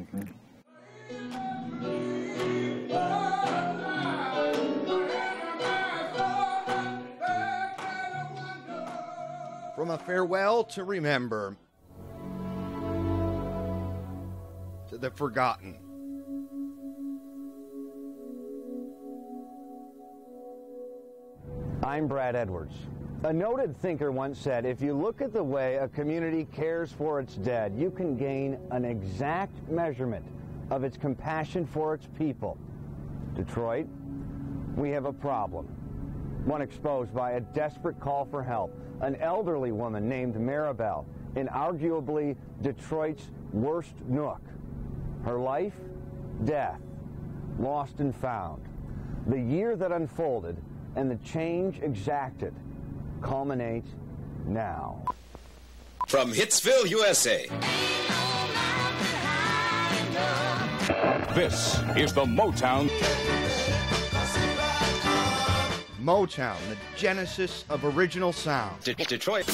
Okay. From a farewell to remember, to the forgotten. I'm Brad Edwards. A noted thinker once said, if you look at the way a community cares for its dead, you can gain an exact measurement of its compassion for its people. Detroit, we have a problem. One exposed by a desperate call for help. An elderly woman named Marabel in arguably Detroit's worst nook. Her life, death, lost and found. The year that unfolded and the change exacted culminates now. From Hitsville, USA. This is the Motown. Motown, the genesis of original sound. Detroit.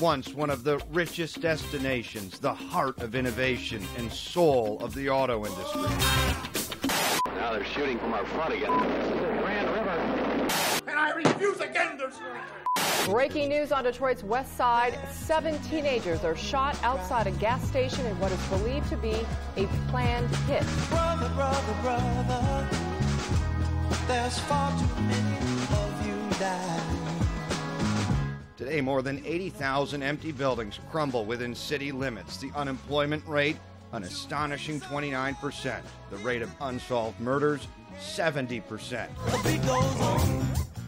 Once one of the richest destinations, the heart of innovation and soul of the auto industry. Now they're shooting from our front again. This is the Grand River. And I refuse again to surrender. Breaking news on Detroit's west side. 7 teenagers are shot outside a gas station in what is believed to be a planned hit. Brother, brother, brother, there's far too many of you dying. Today, more than 80,000 empty buildings crumble within city limits. The unemployment rate, an astonishing 29%. The rate of unsolved murders, 70%.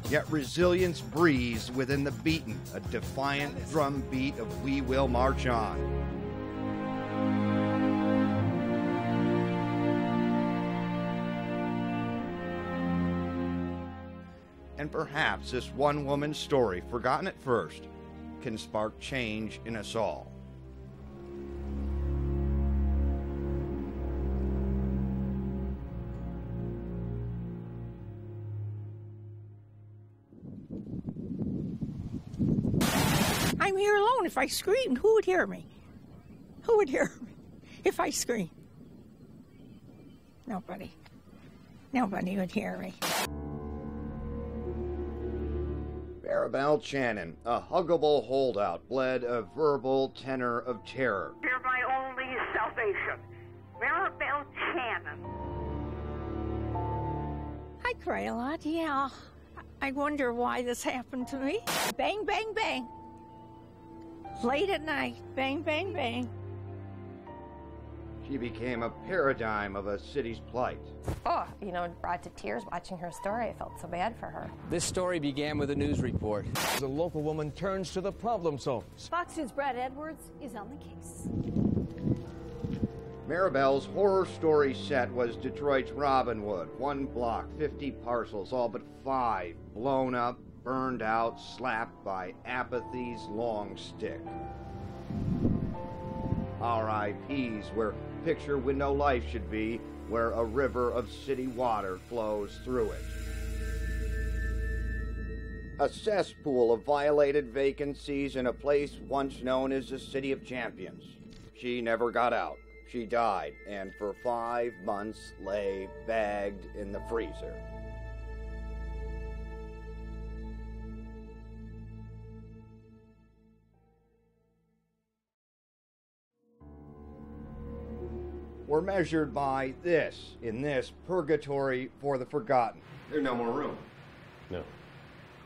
Yet resilience breathes within the beaten, a defiant drumbeat of "We Will March On." And perhaps this one woman's story, forgotten at first, can spark change in us all. I'm here alone. If I screamed, who would hear me? Who would hear me if I screamed? Nobody. Nobody would hear me. Marabel Chanin, a huggable holdout, bled a verbal tenor of terror. You're my only salvation. Marabel Chanin. I cry a lot, yeah. I wonder why this happened to me. Bang, bang, bang. Late at night, bang, bang, bang. She became a paradigm of a city's plight. Oh, you know, it brought to tears watching her story. I felt so bad for her. This story began with a news report. The local woman turns to the problem zones. Fox News' Brad Edwards is on the case. Marabel's horror story set was Detroit's Robinwood. 1 block, 50 parcels, all but 5 blown up, burned out, slapped by apathy's long stick. RIPs, where picture window life should be, where a river of city water flows through it. A cesspool of violated vacancies in a place once known as the City of Champions. She never got out. She died, and for 5 months lay bagged in the freezer. We're measured by this, in this purgatory for the forgotten. There's no more room. No.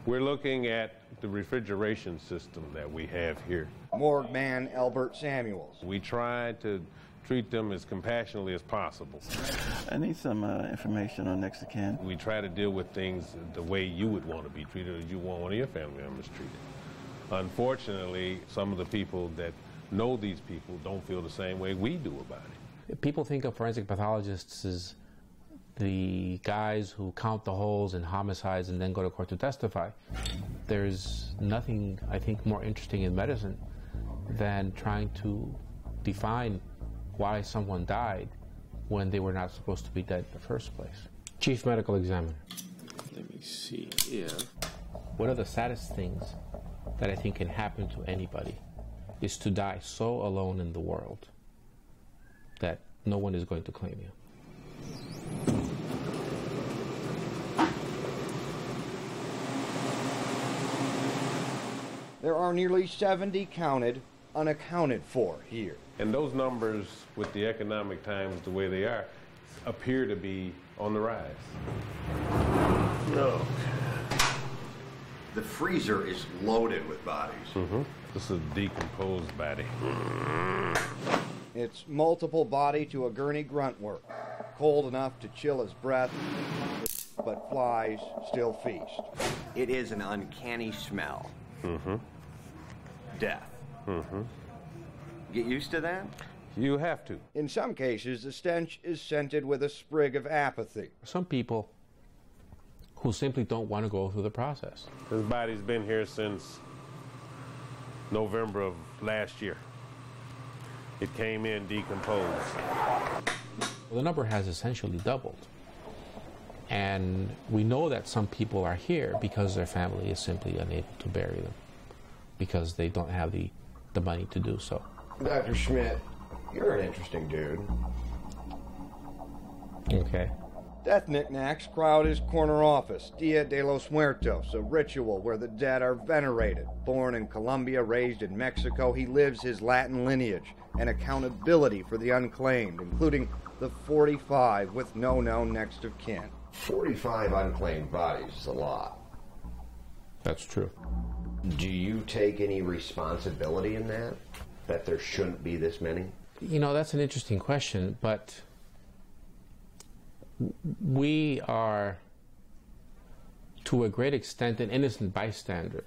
We're looking at the refrigeration system that we have here. Morgue man Albert Samuels. We try to treat them as compassionately as possible. I need some information on next of kin. We try to deal with things the way you would want to be treated, as you want one of your family members treated. Unfortunately, some of the people that know these people don't feel the same way we do about it. People think of forensic pathologists as the guys who count the holes in homicides and then go to court to testify. There's nothing, I think, more interesting in medicine than trying to define why someone died when they were not supposed to be dead in the first place. Chief Medical Examiner. Let me see here. One of the saddest things that I think can happen to anybody is to die so alone in the world that no one is going to claim you. There are nearly 70 counted, unaccounted for here. And those numbers, with the economic times the way they are, appear to be on the rise. No. The freezer is loaded with bodies. This is a decomposed body. It's multiple body to a gurney grunt work. Cold enough to chill his breath, but flies still feast. It is an uncanny smell. Death. Get used to that? You have to. In some cases, the stench is scented with a sprig of apathy. Some people who simply don't want to go through the process. This body's been here since November of last year. It came in decomposed. The number has essentially doubled. And we know that some people are here because their family is simply unable to bury them, because they don't have the money to do so. Dr. Schmidt, you're an interesting dude. Okay. Death knickknacks crowd his corner office, Dia de los Muertos, a ritual where the dead are venerated. Born in Colombia, raised in Mexico, he lives his Latin lineage and accountability for the unclaimed, including the 45 with no known next of kin. 45 unclaimed bodies is a lot. That's true. Do you take any responsibility in that? That there shouldn't be this many? You know, that's an interesting question, but we are, to a great extent, an innocent bystander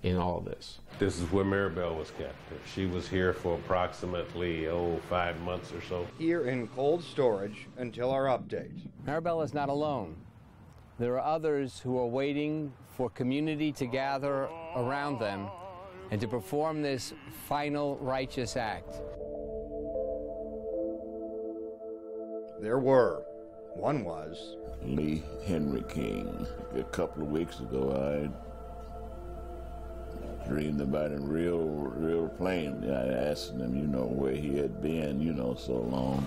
in all of this. This is where Marabel was kept. She was here for approximately, 5 months or so. Here in cold storage until our update. Marabel is not alone. There are others who are waiting for community to gather around them and to perform this final righteous act. There were. One was Lee Henry King. A couple of weeks ago, I dreamed about him real plain. I asked him, where he had been, so long.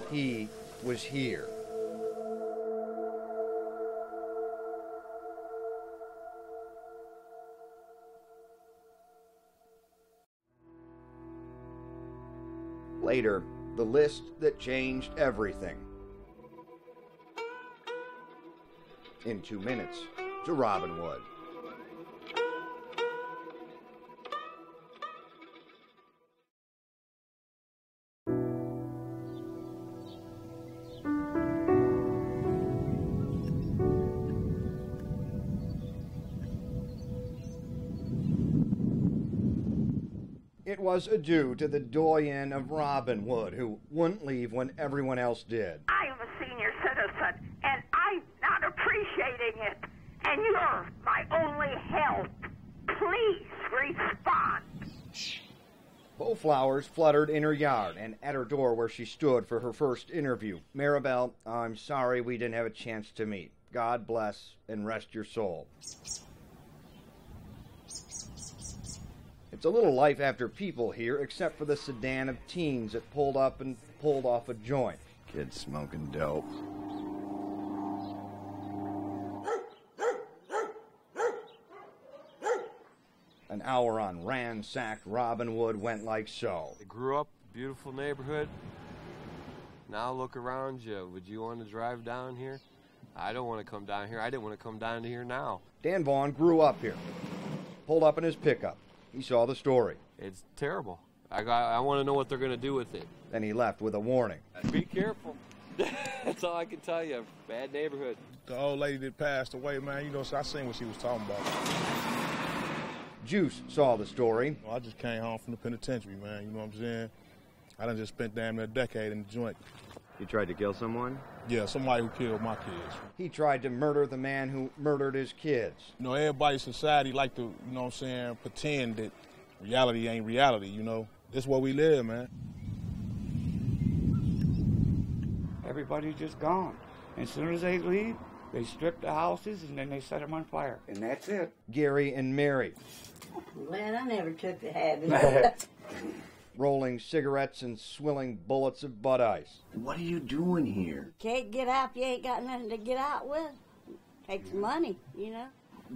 He was here. Later, the list that changed everything. In 2 minutes, to Robinwood. It was adieu to the doyen of Robinwood, who wouldn't leave when everyone else did. I am a senior citizen, and I'm not appreciating it. And you're my only help. Please respond. Bowflowers fluttered in her yard and at her door where she stood for her first interview. Marabel, I'm sorry we didn't have a chance to meet. God bless and rest your soul. It's a little life after people here, except for the sedan of teens that pulled up and pulled off a joint. Kids smoking dope. An hour on ransacked Robinwood went like so. I grew up, beautiful neighborhood. Now look around you. Would you want to drive down here? I don't want to come down here. I didn't want to come down here now. Dan Vaughn grew up here. Pulled up in his pickup. He saw the story. It's terrible. I want to know what they're going to do with it. Then he left with a warning. Be careful. That's all I can tell you. Bad neighborhood. The old lady that passed away, man, so I seen what she was talking about. Juice saw the story. I just came home from the penitentiary, man, you know what I'm saying? I done just spent damn near a decade in the joint. You tried to kill someone? Yeah, somebody who killed my kids. He tried to murder the man who murdered his kids. Everybody in society like to, pretend that reality ain't reality, This is where we live, man. Everybody's just gone. As soon as they leave, they strip the houses and then they set them on fire. And that's it. Gary and Mary. Glad I never took the habit. rolling cigarettes and swilling bullets of Bud Ice. What are you doing here? Can't get out if you ain't got nothing to get out with. Takes money, you know.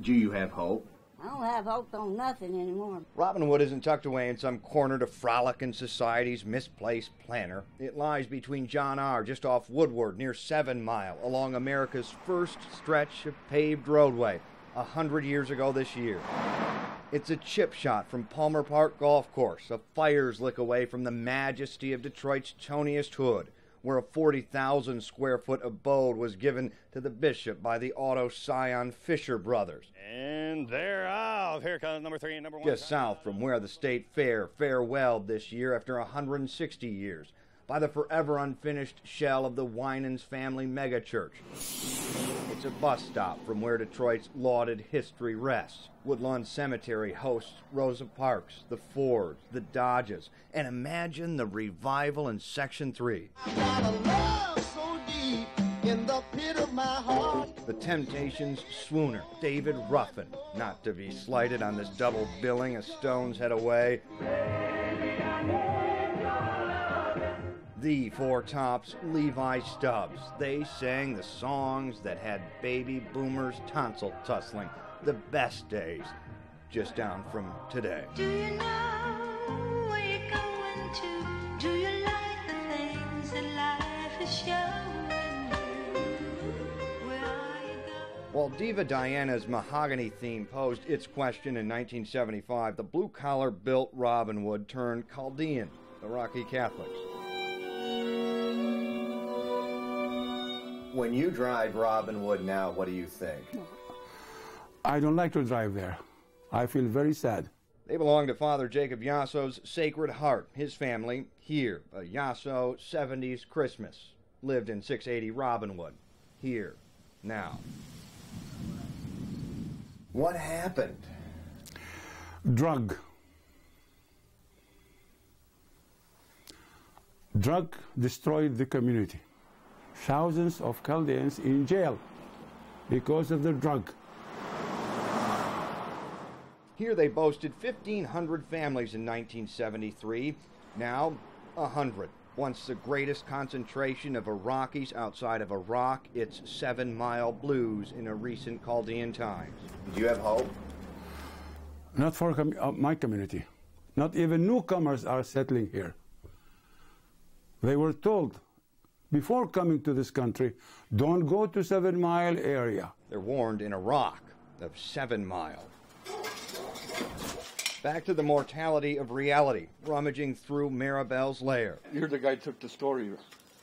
Do you have hope? I don't have hope on nothing anymore. Robinwood isn't tucked away in some corner to frolic in society's misplaced planner. It lies between John R., just off Woodward, near 7 Mile, along America's first stretch of paved roadway, 100 years ago this year. It's a chip shot from Palmer Park Golf Course, a fire's lick away from the majesty of Detroit's toniest hood, where a 40,000 square foot abode was given to the bishop by the auto scion Fisher brothers. And they're off. Here comes number 3 and number 1. Just south from where the state fair farewelled this year after 160 years, by the forever unfinished shell of the Winans family megachurch. It's a bus stop from where Detroit's lauded history rests. Woodlawn Cemetery hosts Rosa Parks, the Fords, the Dodges, and imagine the revival in Section 3. In the pit of my heart. The Temptations' swooner, David Ruffin, not to be slighted on this double billing a stone's head away. The Four Tops' Levi Stubbs. They sang the songs that had baby boomers tonsil tussling, the best days, just down from today. Do you know where you're going to? Do you like the things that life is showing you? Where are you going? While Diva Diana's mahogany theme posed its question in 1975, the blue-collar built Robinwood turned Chaldean, the Rocky Catholics. When you drive Robinwood now, what do you think? I don't like to drive there. I feel very sad. They belong to Father Jacob Yasso's Sacred Heart. His family, here, a Yasso 70s Christmas. Lived in 680 Robinwood. Here, now. What happened? Drug destroyed the community. Thousands of Chaldeans in jail because of the drug. Here they boasted 1,500 families in 1973. Now, 100. Once the greatest concentration of Iraqis outside of Iraq, it's 7 Mile blues in a recent Chaldean times. Do you have hope? Not for my community. Not even newcomers are settling here. They were told before coming to this country, don't go to 7 Mile area. They're warned in Iraq of 7 Mile. Back to the mortality of reality, rummaging through Marabel's lair. You're the guy who took the story.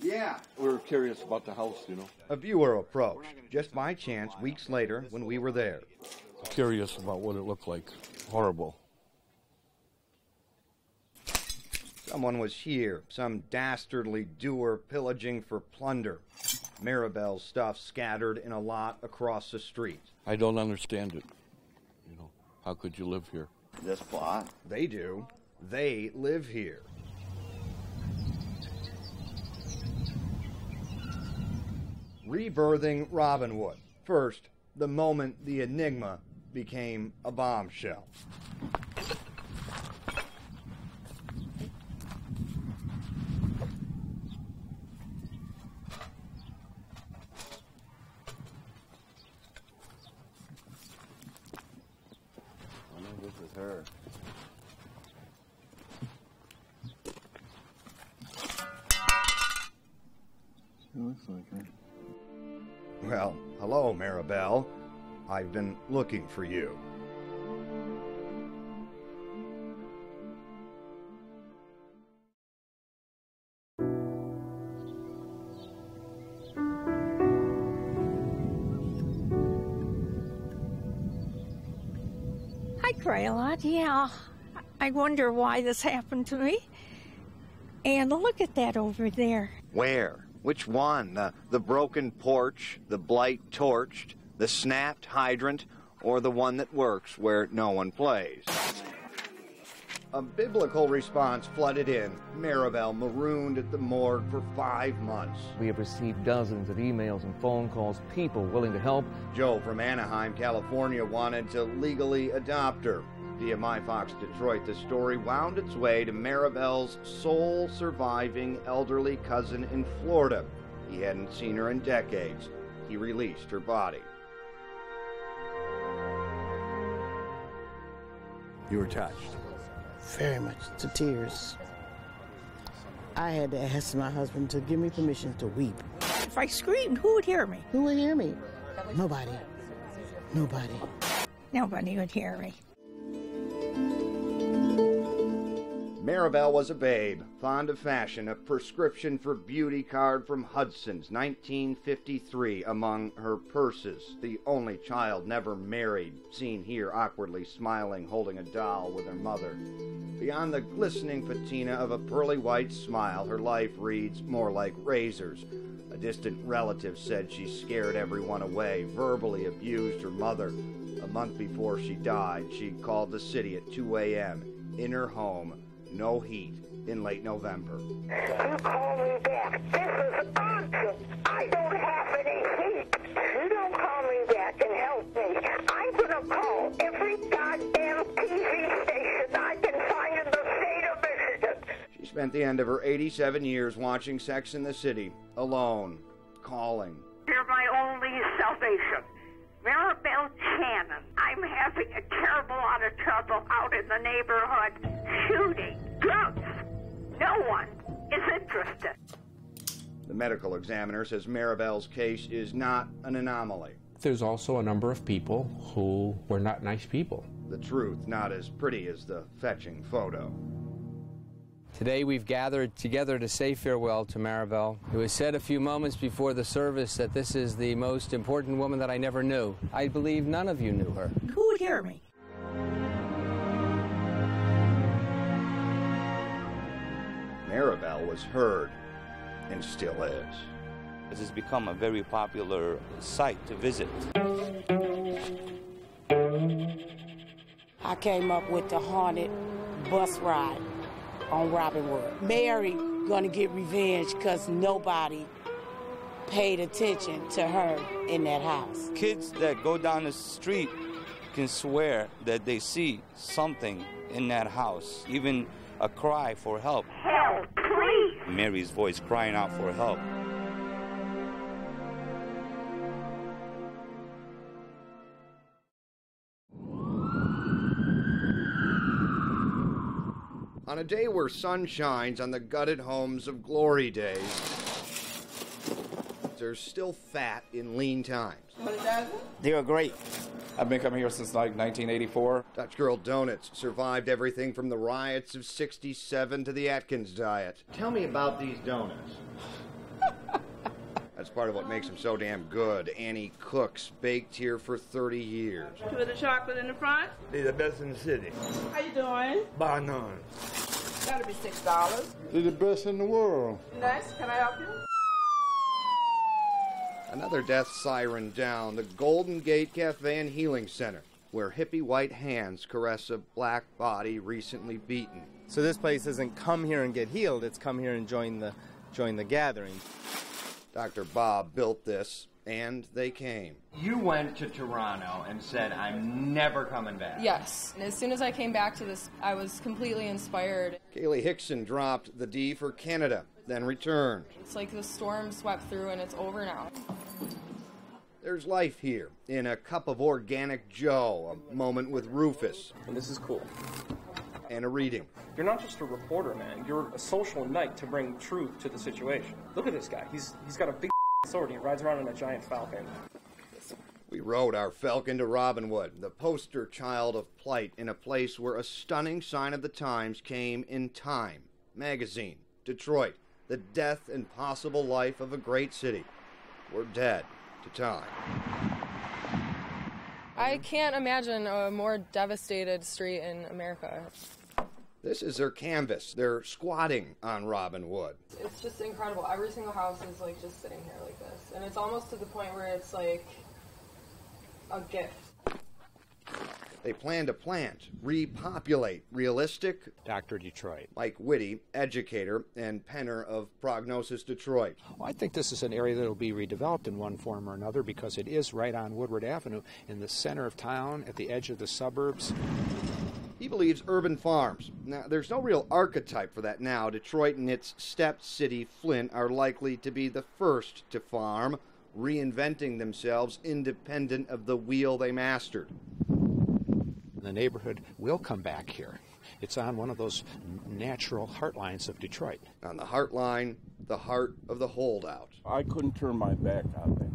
Yeah. We were curious about the house, you know. A viewer approached, just by chance, weeks later, when we were there. Curious about what it looked like. Horrible. Someone was here, some dastardly doer pillaging for plunder. Marabel's stuff scattered in a lot across the street. I don't understand it. You know, how could you live here? This plot? They do. They live here. Rebirthing Robinwood. First, the moment the enigma became a bombshell. Her. It looks like her. Well, hello, Marabel. I've been looking for you. I cry a lot, yeah. I wonder why this happened to me. And look at that over there. Where? Which one? The broken porch, the blight torched, the snapped hydrant, or the one that works where no one plays? A biblical response flooded in. Marabel marooned at the morgue for 5 months. We have received dozens of emails and phone calls, people willing to help. Joe from Anaheim, California wanted to legally adopt her. Via MyFox Detroit, the story wound its way to Marabel's sole surviving elderly cousin in Florida. He hadn't seen her in decades. He released her body. You were touched? Very much, to tears. I had to ask my husband to give me permission to weep. If I screamed, who would hear me? Who would hear me? Nobody. Nobody. Nobody would hear me. Marabel was a babe, fond of fashion, a prescription for beauty card from Hudson's, 1953, among her purses. The only child never married, seen here awkwardly smiling, holding a doll with her mother. Beyond the glistening patina of a pearly white smile, her life reads more like razors. A distant relative said she scared everyone away, verbally abused her mother. A month before she died, she called the city at 2 a.m. in her home. No heat in late November. You call me back. This is awesome. I don't have any heat. You don't call me back and help me. I'm going to call every goddamn TV station I can find in the state of Michigan. She spent the end of her 87 years watching Sex in the City, alone, calling. You're my only salvation. Marabel Chanin. I'm having a terrible lot of trouble out in the neighborhood. Shooting, drugs. No one is interested. The medical examiner says Marabel's case is not an anomaly. There's also a number of people who were not nice people. The truth not as pretty as the fetching photo. Today we've gathered together to say farewell to Marabel. It was said a few moments before the service that this is the most important woman that I never knew. I believe none of you knew her. Who would hear me? Marabel was heard, and still is. This has become a very popular site to visit. I came up with the haunted bus ride on Robinwood. Mary gonna get revenge because nobody paid attention to her in that house. Kids that go down the street can swear that they see something in that house, even a cry for help. Help, please! Mary's voice crying out for help. On a day where sun shines on the gutted homes of glory days, there's still fat in lean times. They are great. I've been coming here since like 1984. Dutch Girl Donuts survived everything from the riots of '67 to the Atkins diet. Tell me about these donuts. That's part of what makes them so damn good. Annie Cook's, baked here for 30 years. With the chocolate in the front. They're the best in the city. How you doing? Bar none. That'll be $6. They're the best in the world. Next, can I help you? Another death siren down, the Golden Gate Cafe and Healing Center, where hippie white hands caress a black body recently beaten. So this place doesn't come here and get healed, it's come here and join the gathering. Dr. Bob built this, and they came. You went to Toronto and said, I'm never coming back. Yes. And as soon as I came back to this, I was completely inspired. Kaylee Hickson dropped the D for Canada, then returned. It's like the storm swept through and it's over now. There's life here, in a cup of organic Joe, a moment with Rufus. And this is cool. And a reading. You're not just a reporter, man. You're a social knight to bring truth to the situation. Look at this guy. He's got a big sword and he rides around on a giant falcon. We rode our falcon to Robinwood, the poster child of plight in a place where a stunning sign of the times came in Time magazine. Detroit, the death and possible life of a great city. We're dead to time. I can't imagine a more devastated street in America. This is their canvas. They're squatting on Robinwood. It's just incredible. Every single house is like just sitting here like this. And it's almost to the point where it's like a gift. They plan to plant, repopulate, realistic. Dr. Detroit. Mike Whitty, educator and penner of Prognosis Detroit. Well, I think this is an area that will be redeveloped in one form or another because it is right on Woodward Avenue in the center of town at the edge of the suburbs. He believes urban farms. Now, there's no real archetype for that now. Detroit and its step city, Flint, are likely to be the first to farm, reinventing themselves independent of the wheel they mastered. The neighborhood will come back here. It's on one of those natural heart lines of Detroit. On the heart line, the heart of the holdout. I couldn't turn my back on them.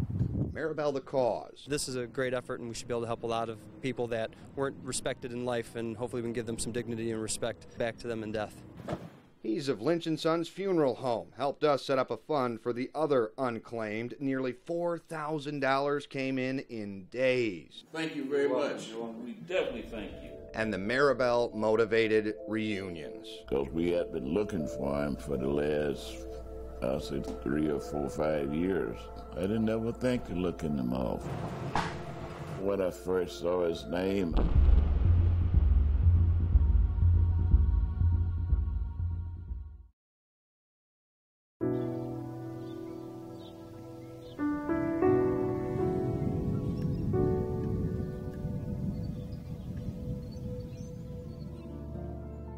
Marabel the cause. This is a great effort, and we should be able to help a lot of people that weren't respected in life, and hopefully we can give them some dignity and respect back to them in death. He's of Lynch & Sons Funeral Home. Helped us set up a fund for the other unclaimed. Nearly $4,000 came in days. Thank you very much. We definitely thank you. And the Marabel motivated reunions. Because we had been looking for him for the last, I'll say 3 or 4 or 5 years. I didn't ever think of looking him off. When I first saw his name,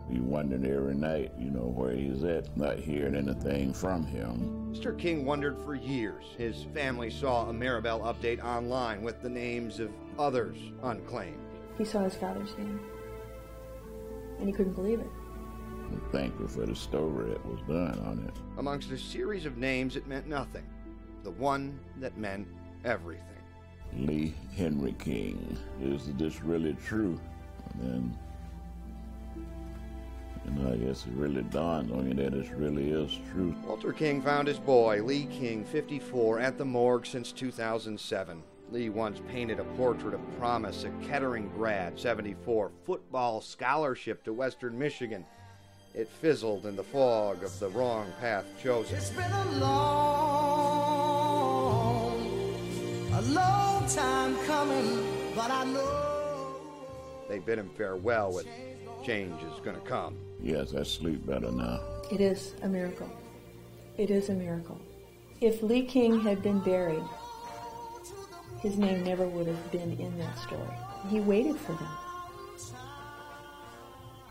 you wondered every night, where he's at, not hearing anything from him. Mr. King wondered for years. His family saw a Marabel update online with the names of others unclaimed. He saw his father's name, and he couldn't believe it. I'm thankful for the story that was done on it. Amongst a series of names, it meant nothing. The one that meant everything. Lee Henry King. Is this really true? And I guess it really dawned on me that it really is true. Walter King found his boy, Lee King, 54, at the morgue since 2007. Lee once painted a portrait of promise, a Kettering grad, 74, football scholarship to Western Michigan. It fizzled in the fog of the wrong path chosen. It's been a long time coming, but I know. They bid him farewell with change is gonna come. Yes, I sleep better now. It is a miracle. It is a miracle. If Lee King had been buried, his name never would have been in that story. He waited for them.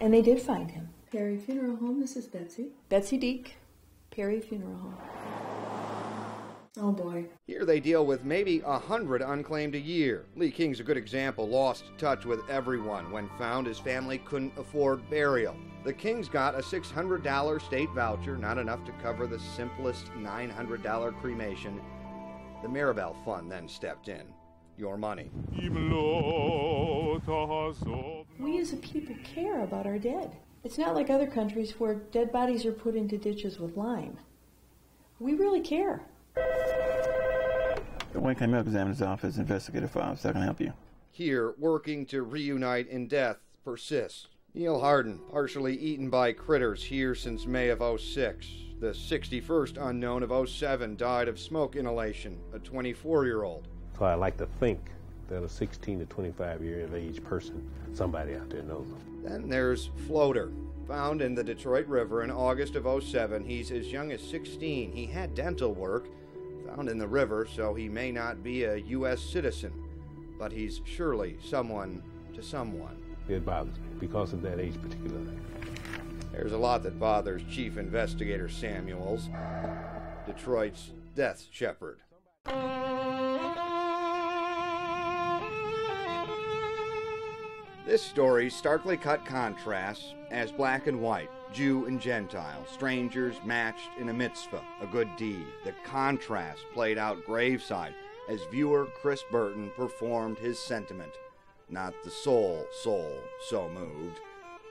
And they did find him. Perry Funeral Home, this is Betsy. Betsy Deek, Perry Funeral Home. Oh boy. Here they deal with maybe 100 unclaimed a year. Lee King's a good example. Lost touch with everyone. When found, his family couldn't afford burial. The Kings got a $600 state voucher, not enough to cover the simplest $900 cremation. The Marabel Fund then stepped in. Your money. We as a people care about our dead. It's not like other countries where dead bodies are put into ditches with lime. We really care. The Wayne County Morgue Examiner's Office investigative files. How can I help you? Here, working to reunite in death, persists. Neil Harden, partially eaten by critters, here since May of 06. The 61st unknown of 07 died of smoke inhalation, a 24-year-old. So I like to think that a 16 to 25 year of age person, somebody out there knows them. Then there's Floater, found in the Detroit River in August of 07. He's as young as 16. He had dental work, found in the river, so he may not be a U.S. citizen, but he's surely someone to someone. It bothers me because of that age particularly. There's a lot that bothers Chief Investigator Samuels, Detroit's death shepherd. This story's starkly cut contrasts as black and white, Jew and Gentile, strangers matched in a mitzvah, a good deed. The contrast played out graveside as viewer Chris Burton performed his sentiment. Not the soul so moved.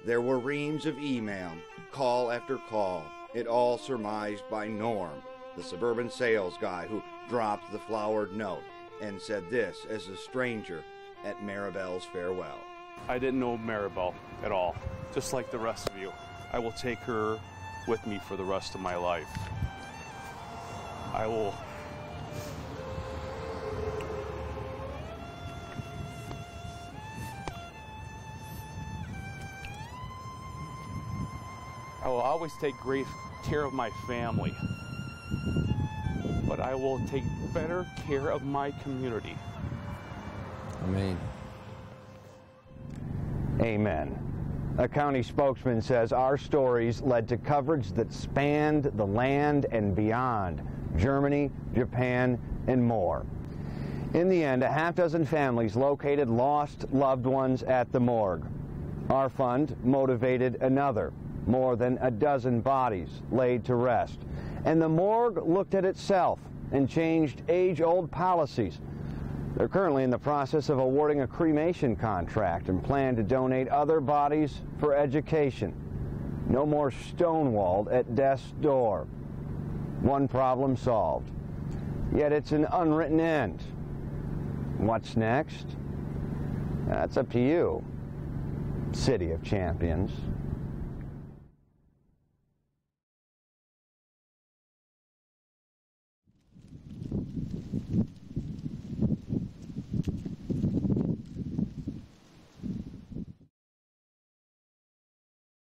There were reams of email, call after call, it all surmised by Norm, the suburban sales guy who dropped the flowered note and said this as a stranger at Marabel's farewell. I didn't know Marabel at all, just like the rest of you. I will take her with me for the rest of my life. I will always take great care of my family, but I will take better care of my community. Amen. Amen. A county spokesman says our stories led to coverage that spanned the land and beyond, Germany, Japan, and more. In the end, a half-dozen families located lost loved ones at the morgue. Our fund motivated another. More than a dozen bodies laid to rest. And the morgue looked at itself and changed age-old policies. They're currently in the process of awarding a cremation contract and plan to donate other bodies for education. No more stonewalled at death's door. One problem solved. Yet it's an unwritten end. What's next? That's up to you, City of Champions.